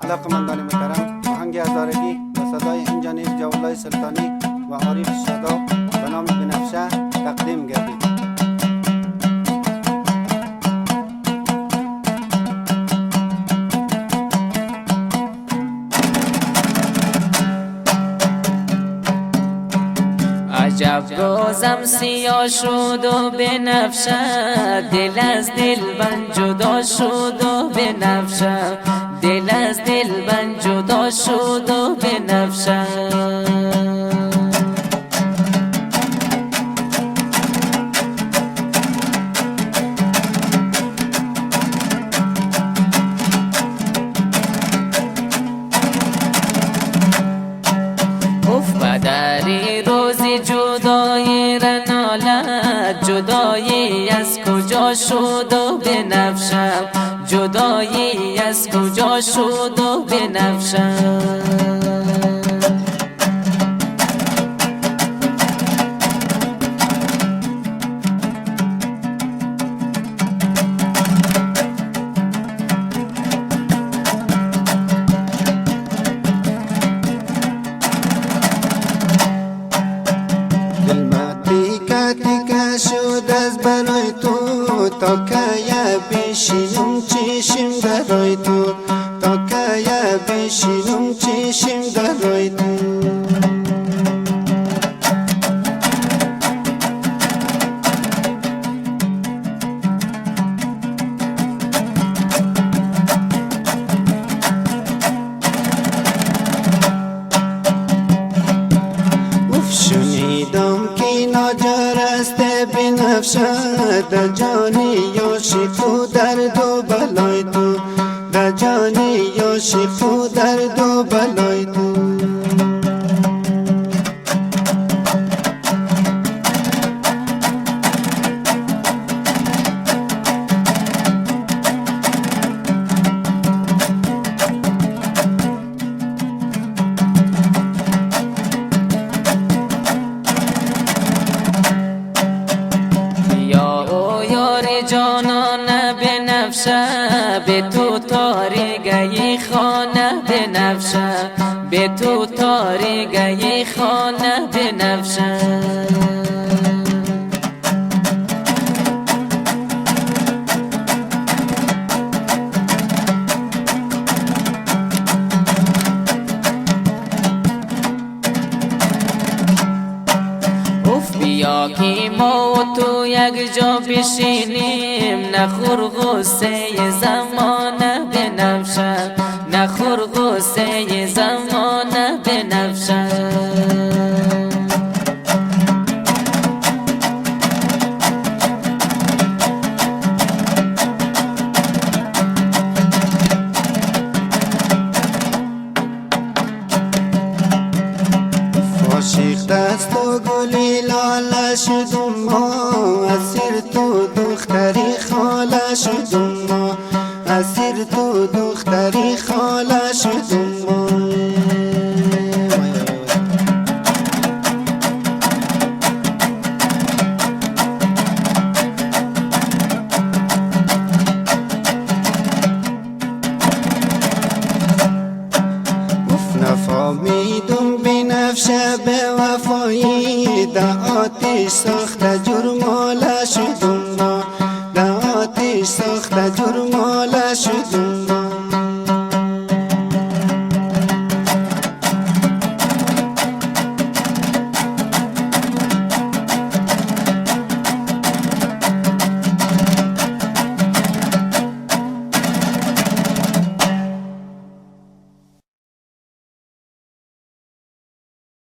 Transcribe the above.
مطلق قماندان محترم آهنگ هزارگی و صدای انجانیر جوالای سلطانی و عارف شاداب به نام بنفشه تقدیم گردید. عجب روزم سیاه شد و بنفشه، دل از دل من جدا شد و بنفشه، دل از دل من جدا شد و بنفشه. بدری روزی جدایی رنالد، جدایی از کجا شد و بنفشم، جدایی از کجا شد و بنفشم. تیکه شد از برای تو، تا که بشینم چشم درای تو، تا که بشینم چشم درای تو. شنیدم که ناجر است بنفشه، در جانی عاشق و درد و بلای تو، در جانی عاشق و درد و بلای تو. جانان بنفشه، به تو تاریگی خانه بنفشه، به تو تاریگی خانه بنفشه. بیا که ما و تو یک جا بشینیم، نخور غصه زمانه بنفشه، نخور غصه زمانه بنفشه. عاشق دست و گلی لاله شدم ما، اسیر تو دختری خاله شدم ما، اسیر تو دختری خاله شدم ما. نفهمیدم بنفشه به وفایی، در آتش ساخته جرماله شدم